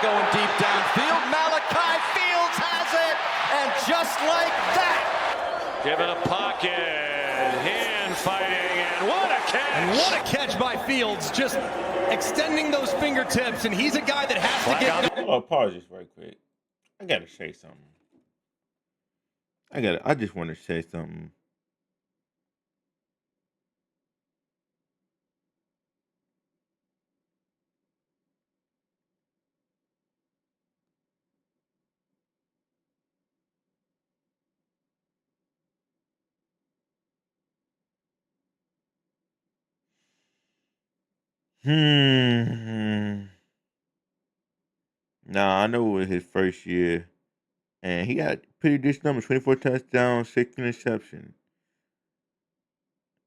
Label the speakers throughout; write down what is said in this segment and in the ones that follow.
Speaker 1: They're going deep downfield. Malachi Fields has it. And just like that.
Speaker 2: Give it a pocket. Hand fighting. And what a catch.
Speaker 3: And what a catch by Fields. Just extending those fingertips. And he's a guy that has to get...
Speaker 4: Oh, pause this right quick. I got to say something. I just want to say something. Nah, I know it was his first year. And he got pretty decent numbers, 24 touchdowns, 6 interceptions.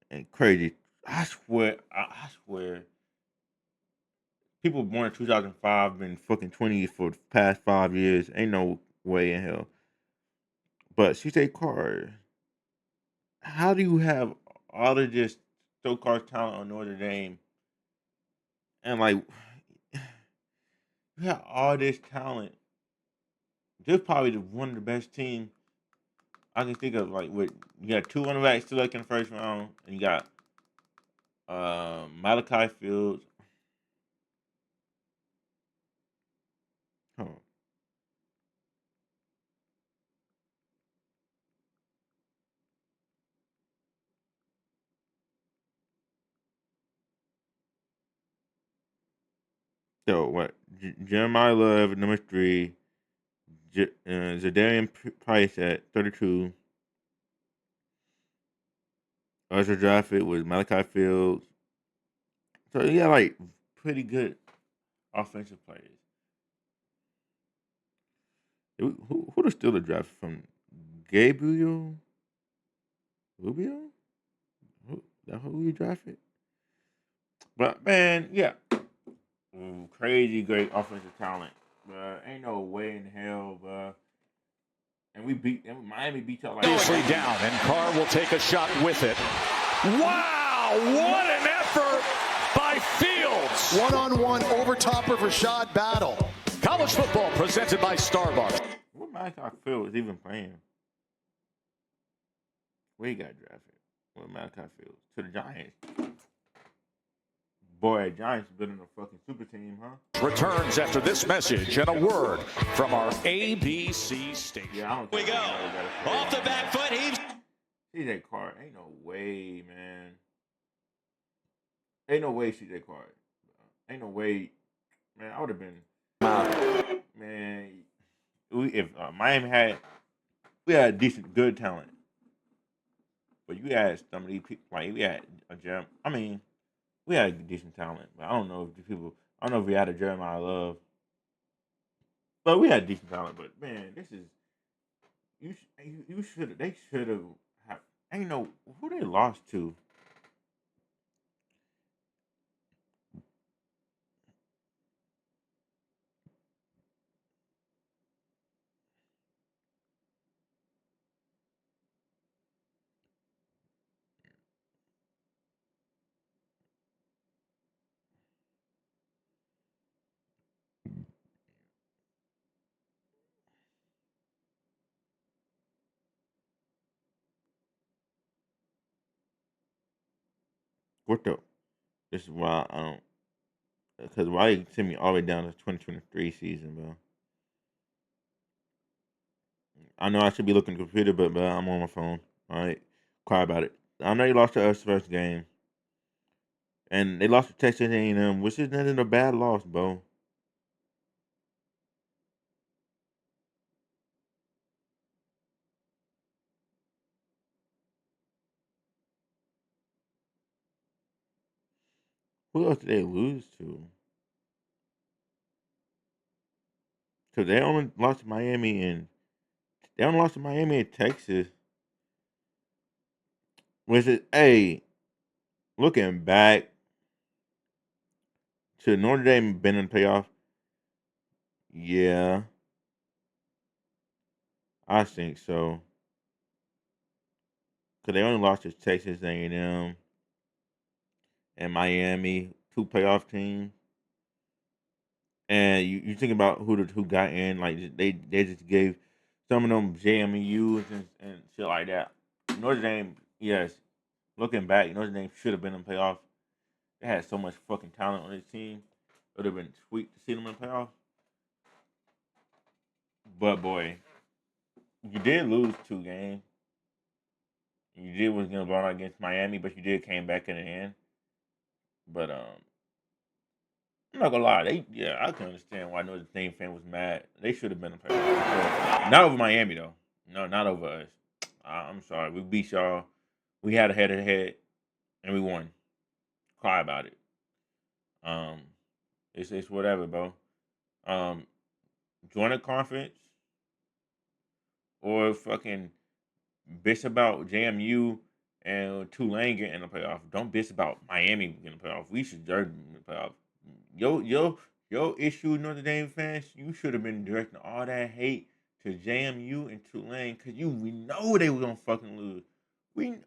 Speaker 4: And crazy. I swear. People born in 2005 been fucking 20 for the past 5 years. Ain't no way in hell. But CJ Carr, how do you have all of this so-called talent on Notre Dame? And like, you have all this talent. They're probably one of the best teams I can think of. Like, with you got 2 running backs selected in the first round, and you got Malachi Fields. Hold on. So what? Jeremiah Love at number 3. Zadarian Price at 32. Usher drafted with Malachi Fields. So yeah, like pretty good offensive players. Who the Steelers drafted from? Gabriel Rubio? Who you drafted? But man, yeah. Crazy great offensive talent. But ain't no way in hell, but and Miami beat y'all like
Speaker 2: obviously down, and Carr will take a shot with it. Wow, what an effort by Fields.
Speaker 5: One-on-one over top of Rashad Battle.
Speaker 2: College football presented by Starbucks.
Speaker 4: What Malachi Fields even playing? Where he got drafted? With Malachi Fields to the Giants. Boy, Giants better than a fucking super team, huh?
Speaker 2: Returns after this message and a word from our ABC station.
Speaker 4: Yeah, I don't
Speaker 1: We
Speaker 4: think
Speaker 1: go. Off the back foot. He's
Speaker 4: CJ Carr. Ain't no way, man. Ain't no way CJ Carr. Ain't no way. Man, I would have been. Man, if Miami we had decent, good talent. But you had some of these people, like we had a Jeremiah. I mean, we had decent talent, but I don't know if we had a Jeremiah Love. But we had decent talent. But man, this is you should they should have. Ain't no who they lost to. What the? This is why I don't. Because why you send me all the way down to 2023 season, bro? I know I should be looking at the computer, but I'm on my phone. All right, quiet about it. I know you lost to us first game, and they lost to Texas A&M, which is not a bad loss, bro. Who else did they lose to? Because they only lost to Miami and Texas. Which is, hey, looking back to Notre Dame been in the playoff, yeah, I think so. Because they only lost to Texas A&M and Miami, 2 playoff teams. And you think about who got in, like they just gave some of them JMUs and shit like that. Notre Dame, yes, looking back, Notre Dame should have been in the playoffs. They had so much fucking talent on this team. It would have been sweet to see them in the playoffs. But boy, you did lose 2 games. You did was gonna blow out against Miami, but you did came back in the end. But I'm not gonna lie, I can understand why Notre Dame fan was mad. They should have been in the playoffs. Not over Miami though. No, not over us. I'm sorry, we beat y'all. We had a head to head, and we won. Cry about it. Um, it's whatever, bro. Join a conference or fucking bitch about JMU and Tulane getting in the playoff. Don't bitch about Miami getting in the playoff. We should deserve in the playoff. Yo issue, Notre Dame fans, you should have been directing all that hate to JMU and Tulane because we know they were gonna fucking lose. Before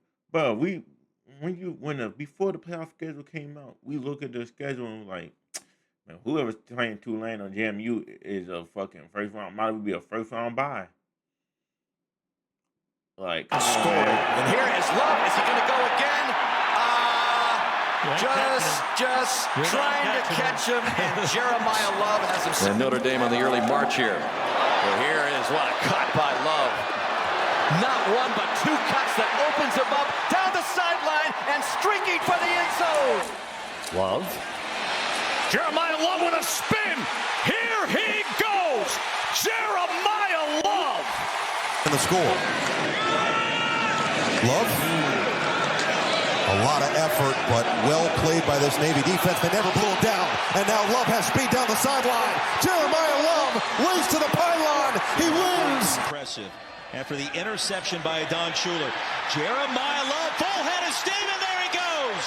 Speaker 4: the playoff schedule came out, we look at the schedule and like, man, whoever's playing Tulane or JMU is a fucking first round, might be a first round bye. Like, come on, man.
Speaker 1: And here is Love. Is he going to go again? Just trying to catch him. And Jeremiah Love has himself.
Speaker 6: And Notre Dame on the early march here.
Speaker 1: Well, here is what a cut by Love. Not one, but 2 cuts that opens him up down the sideline and streaking for the end zone.
Speaker 2: Love. Jeremiah Love with a spin. Here he goes. Jeremiah Love.
Speaker 5: In the score. Love. A lot of effort, but well played by this Navy defense. They never pull it down. And now Love has speed down the sideline. Jeremiah Love race to the pylon. He wins.
Speaker 7: Impressive. After the interception by Don Schuler. Jeremiah Love, full head of steam, and there he goes.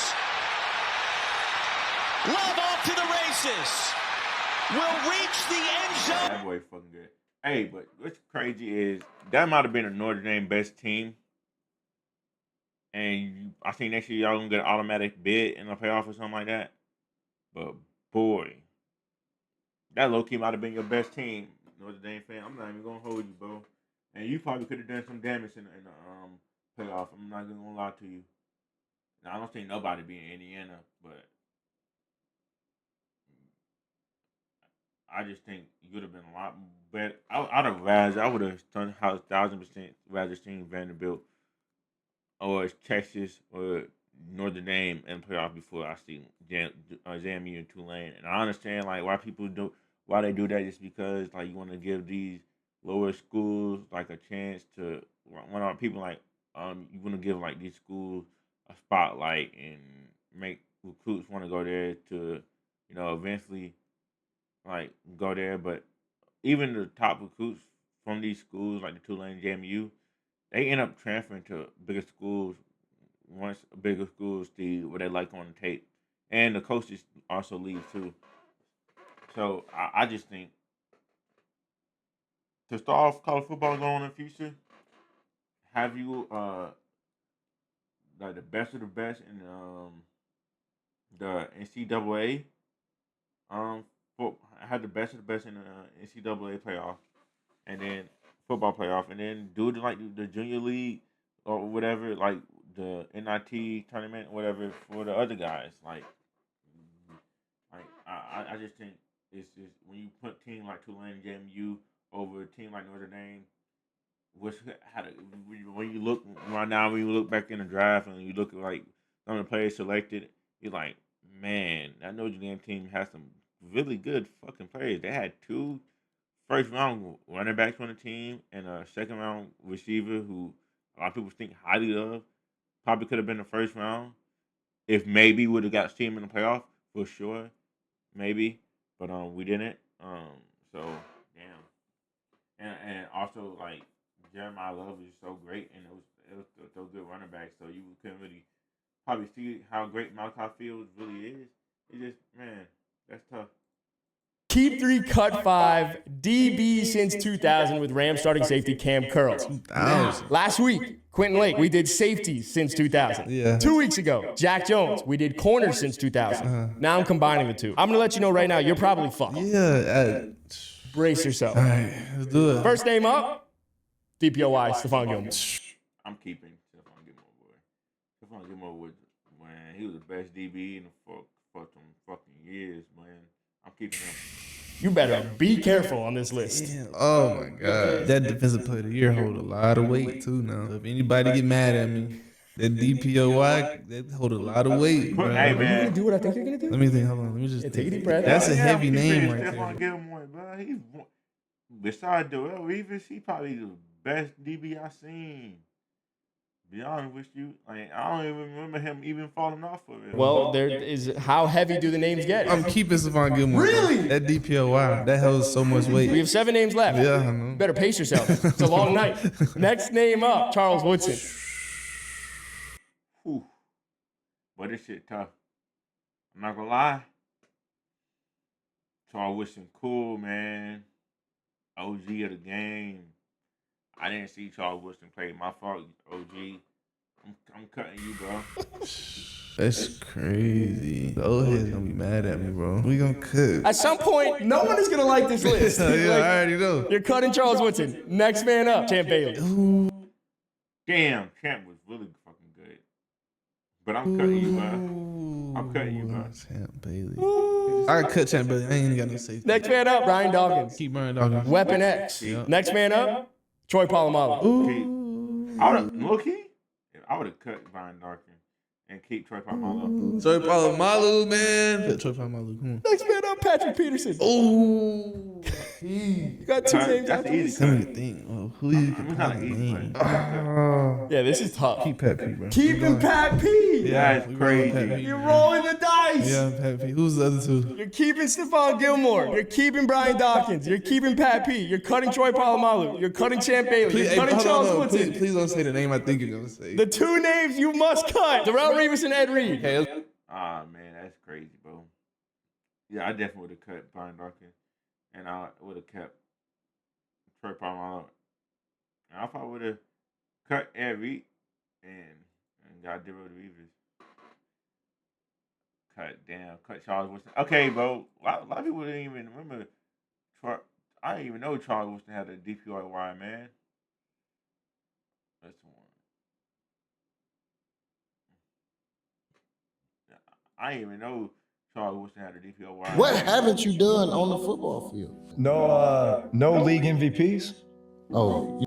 Speaker 7: Love off to the races. Will reach the end zone.
Speaker 4: That boy fucking good. Hey, but what's crazy is that might have been a Notre Dame best team. And I think next year y'all gonna get an automatic bid in the playoff or something like that. But boy, that low key might have been your best team, Notre Dame fan. I'm not even gonna hold you, bro. And you probably could have done some damage in the playoff. I'm not gonna lie to you. Now I don't think nobody being Indiana, but I just think you would have been a lot better. Out of Raz, I would have done 1,000% rather seen Vanderbilt or Texas or Notre Dame in playoff before I see JMU and Tulane. And I understand like why they do that, just because like you want to give these lower schools like a chance to people like you want to give like these schools a spotlight and make recruits want to go there to eventually like go there. But even the top recruits from these schools like the Tulane, JMU, they end up transferring to bigger schools once bigger schools see what they like on the tape. And the coaches also leave too. So I just think to start off college football going in the future, have you like the best of the best in the NCAA. Had the best of the best in the NCAA playoff, and then football playoff, and then do like the junior league or whatever, like the NIT tournament, whatever for the other guys. Like I just think it's just when you put a team like Tulane, JMU over a team like Notre Dame, when you look right now, when you look back in the draft and you look at like some of the players selected, you're like, man, that Notre Dame team has some really good fucking players. They had 2 first-round running backs on the team and a second-round receiver who a lot of people think highly of. Probably could have been the first round if maybe would have got team in the playoff for sure, maybe. But we didn't. So damn. And also like Jeremiah Love is so great, and it was those good running backs. So you couldn't really probably see how great Malachi Fields really is. It just, man, that's tough.
Speaker 8: keep 3, cut 5, DB since 2000 with Rams starting safety Cam Curls.
Speaker 9: 2000.
Speaker 8: Last week, Quentin Lake, we did safeties since 2000.
Speaker 9: Yeah.
Speaker 8: 2 weeks ago, Jack Jones, we did corners since 2000. Now I'm combining the two. I'm gonna let you know right now, you're probably fucked.
Speaker 9: Yeah.
Speaker 8: Brace yourself.
Speaker 9: All right, let's do it.
Speaker 8: First name up, DPOY, Stephon Gilmore.
Speaker 4: I'm keeping Stephon Gilmore, boy. Stephon Gilmore was, man, he was the best DB in the fucking years, man. I'm keeping him.
Speaker 8: You better be careful on this list.
Speaker 9: Oh my God, that defensive player of the year hold a lot of weight too. Now, if anybody get mad at me, that DPOY that hold a lot of weight, bro.
Speaker 4: Hey,
Speaker 8: Are you
Speaker 4: man.
Speaker 8: gonna do what I think you're gonna do?
Speaker 9: Let me think. Hold on. Let me just
Speaker 8: Take a
Speaker 9: think.
Speaker 8: deep breath.
Speaker 9: That's a heavy name right
Speaker 4: Stephon
Speaker 9: there.
Speaker 4: Gilmore, bro. He's besides Darrell Reeves, he probably the best DB I seen. Be honest with you, like I don't even remember him even falling off of it.
Speaker 8: Well, there is how heavy do the names get?
Speaker 9: I'm keeping Stephon Gilmore.
Speaker 8: Really?
Speaker 9: That DPOY that holds so much weight.
Speaker 8: We have 7 names left.
Speaker 9: Yeah, I know.
Speaker 8: Better pace yourself. It's a long night. Next name up, Charles Woodson.
Speaker 4: Whew. But this shit tough. I'm not gonna lie. Charles Woodson, cool, man. OG of the game. I didn't see Charles Woodson play. My fault, OG. I'm cutting you, bro.
Speaker 9: That's crazy. The old head's gonna be mad at me, bro. We gonna cut.
Speaker 8: At some point, no one is gonna like this list.
Speaker 9: Yeah, I already know.
Speaker 8: You're cutting Charles Woodson. Next man up, Champ Bailey.
Speaker 4: Damn, Champ was really fucking good. But I'm cutting you, bro. I'm cutting you, bro.
Speaker 9: Champ Bailey. I can cut Champ Bailey. I ain't even got no safety.
Speaker 8: Next man up, Brian Dawkins.
Speaker 9: Keep Brian Dawkins.
Speaker 8: Weapon X. Next man up, Troy Polamalu.
Speaker 4: I would have cut Brian Dawkins and keep Troy Polamalu.
Speaker 9: Troy Polamalu, man. Cut Troy Polamalu. Come on.
Speaker 8: Next man up, Patrick Peterson.
Speaker 9: Oh,
Speaker 8: You got 2 names
Speaker 4: That's
Speaker 8: after
Speaker 4: easy.
Speaker 8: this.
Speaker 9: let me think. Oh, who you can
Speaker 4: It's not an easy
Speaker 9: name?
Speaker 4: play.
Speaker 8: Yeah, this is tough.
Speaker 9: Keep Pat P, bro.
Speaker 8: Keeping Pat P.
Speaker 4: That's
Speaker 9: we rolling Pat
Speaker 4: crazy.
Speaker 9: P,
Speaker 8: You're
Speaker 9: man.
Speaker 8: rolling the dice.
Speaker 9: Yeah, Pat P. Who's the other two?
Speaker 8: You're keeping Stephon Gilmore. You're keeping Brian Dawkins. You're keeping Pat P. You're cutting Troy Polamalu. You're cutting Champ Bailey. You're cutting Charles Woodson.
Speaker 9: Please don't say the name I think you're gonna say.
Speaker 8: The 2 names you must cut: Darrell Reeves and Ed Reed.
Speaker 4: Ah, man, that's crazy, bro. Yeah, I definitely would have cut Brian Dawkins, and I would have kept Troy Polamalu. And I probably would have cut Ed Reed and got Darrell Reeves. Cut Charles Woodson. Okay, bro. A lot of people didn't even remember. I didn't even know Charles Woodson had a DPOY, man. That's one. I didn't even know Charles Woodson had a DPOY.
Speaker 5: What haven't you done on the football field?
Speaker 10: No league MVPs.
Speaker 5: Oh,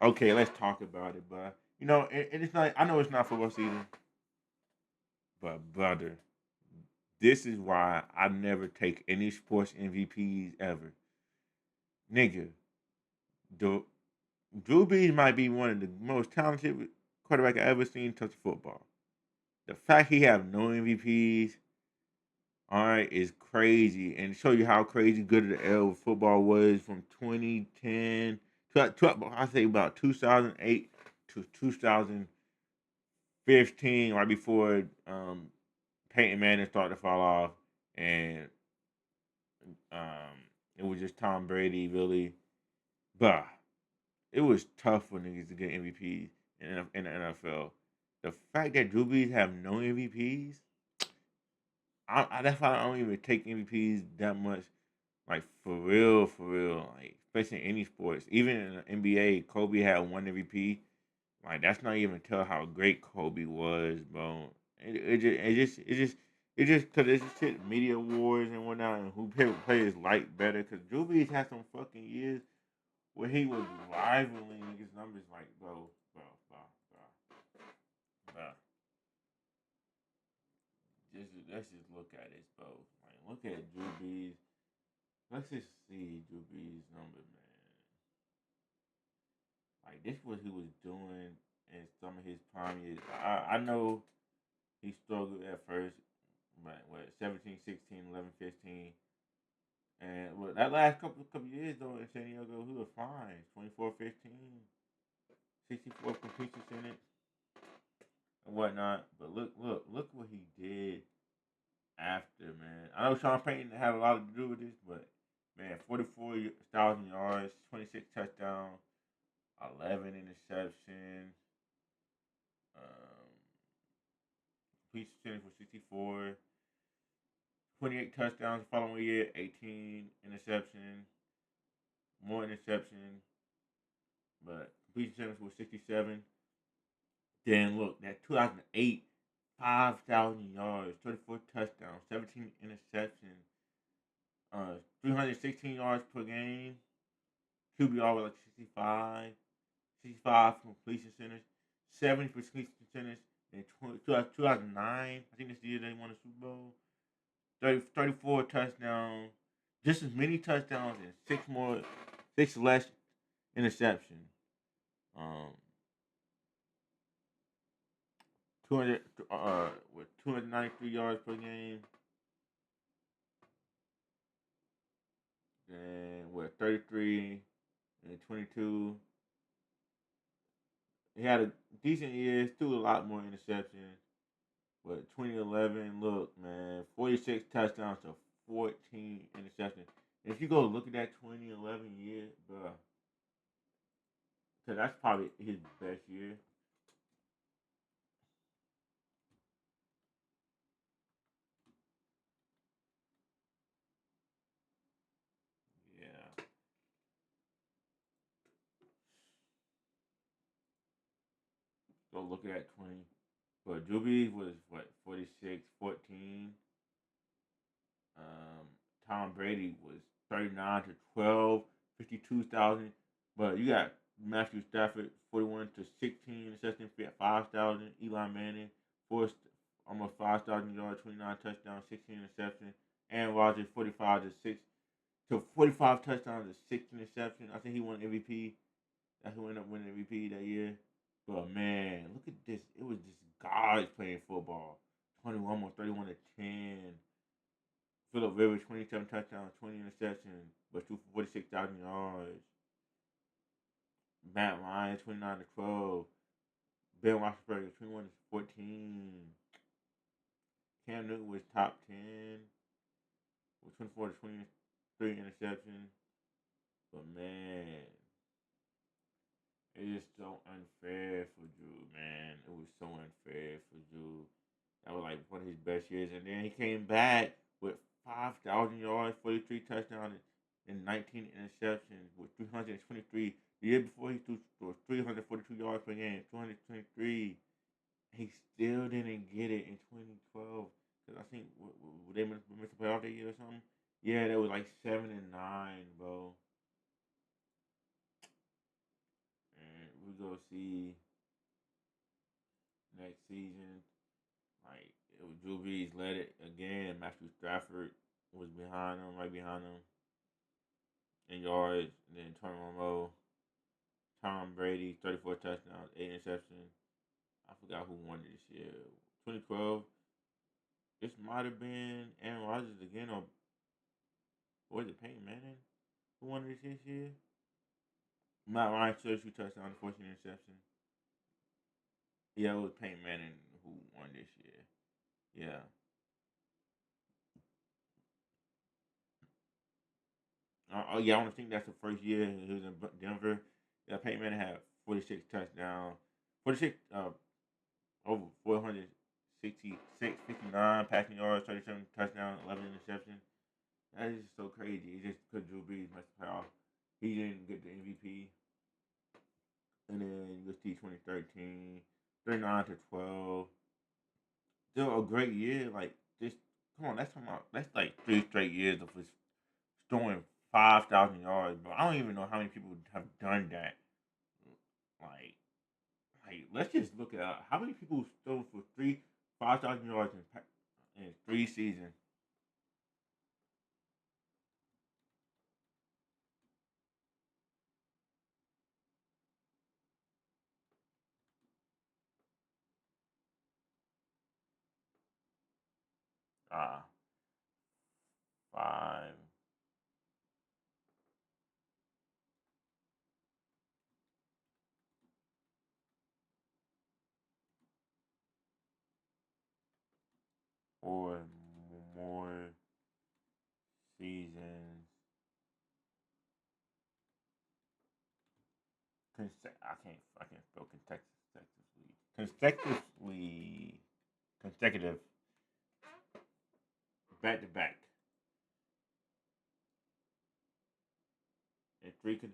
Speaker 4: Okay, let's talk about it, but you know, and it's not. I know it's not football season, but brother, this is why I never take any sports MVPs ever, nigga. Drew Brees might be one of the most talented quarterback I ever seen touch football. The fact he have no MVPs, all right, is crazy, and show you how crazy good the L football was from 2010 to I say about 2008 to 2015, right before Peyton Manning started to fall off, and it was just Tom Brady really, but it was tough for niggas to get MVPs in the NFL. The fact that Drew Brees have no MVPs, that's why I don't even take MVPs that much. Like, for real, like, especially in any sports. Even in the NBA, Kobe had 1 MVP. Like, that's not even tell how great Kobe was, bro. It just because it's just shit, media awards and whatnot, and who players like better. Because Drew Brees had some fucking years where he was rivaling niggas' numbers. Like, bro. Let's just look at it, bro. Like, look at Drew Brees. Let's just see Drew Brees' number, man. Like, this is what he was doing in some of his prime years. I know he struggled at first, but 17, 16, 11, 15. And that last couple years, though, in San Diego, he was fine. 24, 15, 64 completion percentage and whatnot. But look what he did after, man. I know Sean Payton had a lot to do with this, but man, 44,000 yards, 26 touchdowns, 11 interceptions, completion percentage was 64, 28 touchdowns the following year, 18 interceptions, more interceptions, but completion percentage was 67. Then look, that 2008, 5,000 yards, 34 touchdowns, 17 interceptions, 316 yards per game. QBR was like 65 completion centers, 70 for completion centers. In 2009, I think that's the year they won the Super Bowl. 34 touchdowns, just as many touchdowns and six less interceptions. 293 yards per game. And 33 and 22. He had a decent year, still a lot more interceptions. But 2011, look, man, 46 touchdowns to 14 interceptions. And if you go look at that 2011 year, bro, so that's probably his best year. Yeah. Go look at that 20. But Drew Brees was, 46, 14. Tom Brady was 39 to 12, 52,000. But you got Matthew Stafford, 41 to 16 interceptions, 5,000. Eli Manning, almost 5,000 yards, 29 touchdowns, 16 interceptions. Aaron Rodgers, 45 to 6 to 45 touchdowns and 6 interceptions. I think he won MVP. That's who ended up winning MVP that year. But man, look at this. It was just guys playing football. 21 more 31 to 10. Phillip Rivers, 27 touchdowns, 20 interceptions, but 46,000 yards. Matt Ryan, 29 to 12. Ben Roethlisberger, 21 to 14. Cam Newton was top 10 with 24 to 23 interceptions. But man, it is so unfair for Drew, man. It was so unfair for Drew. That was like one of his best years. And then he came back with 5,000 yards, 43 touchdowns, and 19 interceptions with 323. The year before, he threw 342 yards per game, 223. He still didn't get it in 2012. Because I think they missed the playoff that year or something. Yeah, that was like 7-9, bro. And we go see next season. Like, it was Drew Brees led it again. Matthew Stafford was behind him, right behind him in yards. And then Tony Romo, Tom Brady, 34 touchdowns, 8 interceptions. I forgot who won this year. 2012. This might have been Aaron Rodgers again, or was it Peyton Manning who won this year? Matt Ryan, 32 touchdowns, 14 interceptions. Yeah, it was Peyton Manning who won this year. Yeah. Yeah, I want to think that's the first year he was in Denver. Yeah, Peyton Manning had 46 touchdowns, over 459 passing yards, 37 touchdowns, 11 interceptions. That is so crazy. It's just because Drew Brees missed the playoff. He didn't get the MVP. And then you see 2013, 39 to 12. Still a great year. Like, just, come on, that's like 3 straight years of just throwing 5,000 yards. But I don't even know how many people have done that. Like let's just look at how many people throw for 5,000 yards in 3 seasons. Ah, 5. Or I can't spell consecutive back to back. And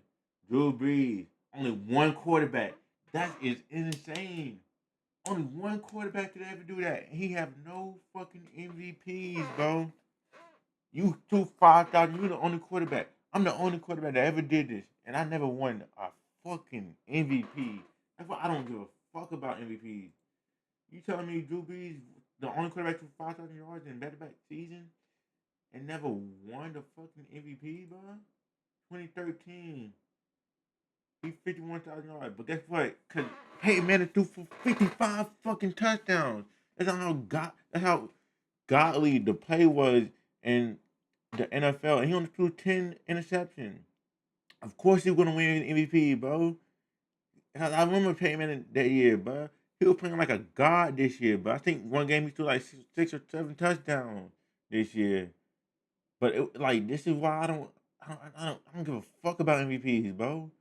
Speaker 4: Drew Brees, only one quarterback. That is insane. Only one quarterback could ever do that. He have no fucking MVPs, bro. You 5,000. You the only quarterback. I'm the only quarterback that ever did this, and I never won a fucking MVP. That's why I don't give a fuck about MVPs. You telling me Drew Brees, the only quarterback to 5,000 yards in back-to-back season, and never won the fucking MVP, bro? 2013. He 51,000 yards. But guess what? Cause Peyton Manning threw for 55 fucking touchdowns. That's how godly the play was in the NFL. And he only threw 10 interceptions. Of course he was gonna win MVP, bro. I remember Peyton Manning that year, bro. He was playing like a god this year, but I think one game he threw like 6 or 7 touchdowns this year. But this is why I don't give a fuck about MVPs, bro.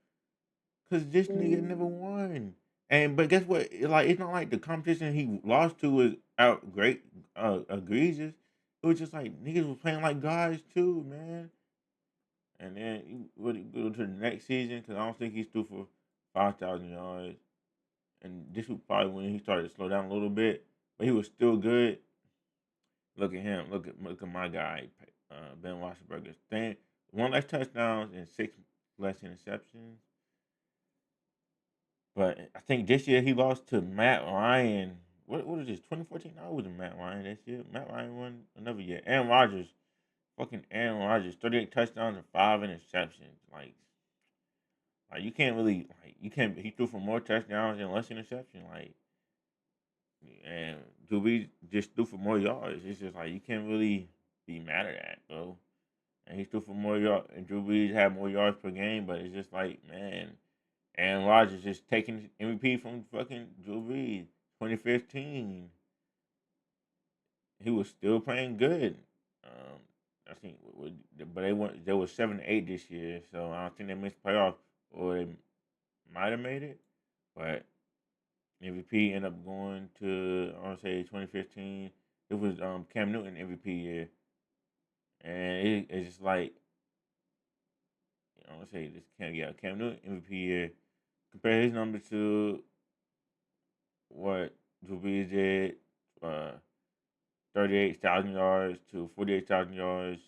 Speaker 4: Cause this nigga never won. But guess what? It's not like the competition he lost to was egregious. It was just like niggas was playing like guys too, man. And then he would go to the next season because I don't think he's threw for 5,000 yards. And this was probably when he started to slow down a little bit, but he was still good. Look at him. Look at my guy, Ben Roethlisberger. 1 less touchdowns and 6 less interceptions. But I think this year he lost to Matt Ryan. What is this? 2014? No, it wasn't Matt Ryan this year. Matt Ryan won another year. Aaron Rodgers. Fucking Aaron Rodgers. 38 touchdowns and 5 interceptions. Like you can't really he threw for more touchdowns and less interception. And Drew Brees just threw for more yards. It's just like you can't really be mad at that, bro. And he threw for more yards, and Drew Brees had more yards per game, but it's just like, man, Aaron Rodgers just taking MVP from fucking Drew Brees. 2015, he was still playing good. I think, but they were 7-8 this year, so I don't think they missed playoffs, or they might have made it. But MVP ended up going to, I want to say 2015. It was Cam Newton MVP year, and it's just like, I want to say this Cam Newton MVP year. Compare his numbers to what Drew Brees did, 38,000 yards to 48,000 yards,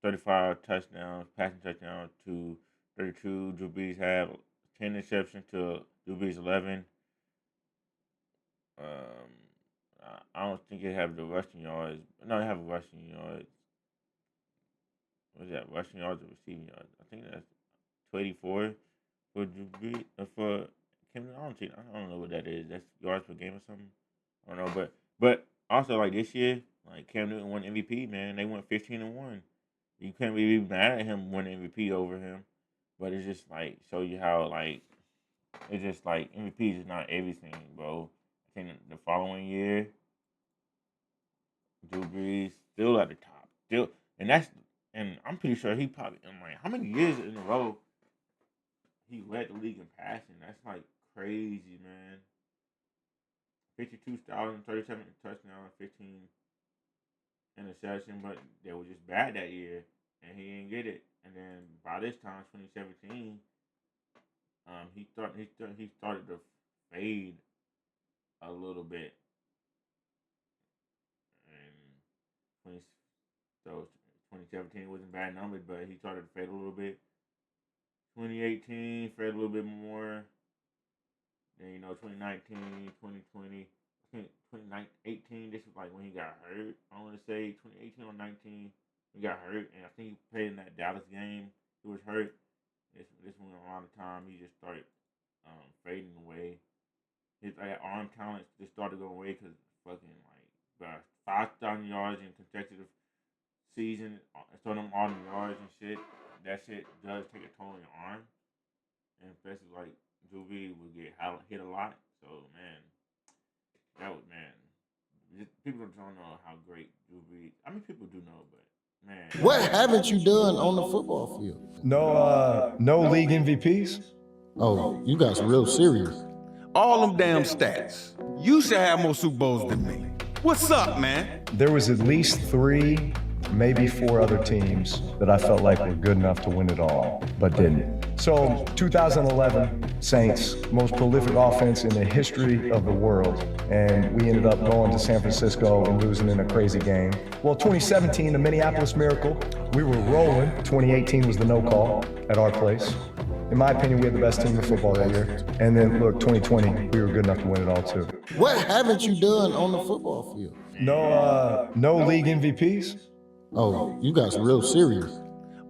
Speaker 4: 35 touchdowns, passing touchdowns to 32. Drew Brees had 10 interceptions to Drew Brees 11. I don't think they have the rushing yards. No, they have rushing yards. What is that? Rushing yards or receiving yards? I think that's 284 for Drew Brees. For Cam Newton, I don't know what that is. That's yards per game or something. I don't know, but also like this year, like Cam Newton won MVP. Man, they went 15-1. You can't really be mad at him winning MVP over him. But it's just like show you how like it's just like MVP is not everything, bro. I think the following year, Drew Brees still at the top, and I'm pretty sure he probably. I'm like, how many years in a row he led the league in passing? That's like crazy, man. 52,037 touchdowns, 15 interception, but they were just bad that year, and he didn't get it. And then by this time, 2017, he started to fade a little bit, and 2017 wasn't bad numbers, but he started to fade a little bit. 2018 faded a little bit more. Then 2019, 2020. 2018, this was like when he got hurt. I want to say 2018 or 19, he got hurt, and I think he played in that Dallas game. He was hurt. This one around the time he just started fading away. His arm talent just started going away because fucking like 5,000 yards in consecutive season, so them all them yards and shit. That shit does take a toll on your arm, and especially like Drew Brees would get hit a lot. So man. People don't know how great Drew Brees. I mean, people do know, but man.
Speaker 5: What haven't you done on the football field?
Speaker 10: No league MVPs?
Speaker 11: Oh, you guys are real serious.
Speaker 12: All them damn stats. You should have more Super Bowls than me. What's up, man?
Speaker 10: There was at least 3, maybe 4 other teams that I felt like were good enough to win it all, but didn't. So 2011, Saints, most prolific offense in the history of the world, and we ended up going to San Francisco and losing in a crazy game. Well, 2017, the Minneapolis Miracle, we were rolling. 2018 was the no call at our place. In my opinion, we had the best team in football that year. And then look, 2020, we were good enough to win it all too.
Speaker 11: What haven't you done on the football field?
Speaker 10: No league MVPs?
Speaker 11: Oh, you guys are real serious.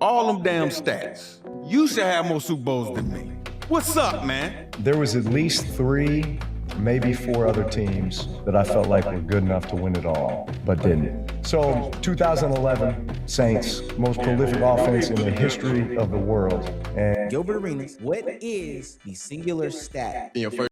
Speaker 12: All them damn stats. You should have more Super Bowls than me. What's up, man?
Speaker 10: There was at least 3, maybe 4 other teams that I felt like were good enough to win it all, but didn't. So 2011, Saints, most prolific offense in the history of the world. And
Speaker 13: Gilbert Arenas, what is the singular stat?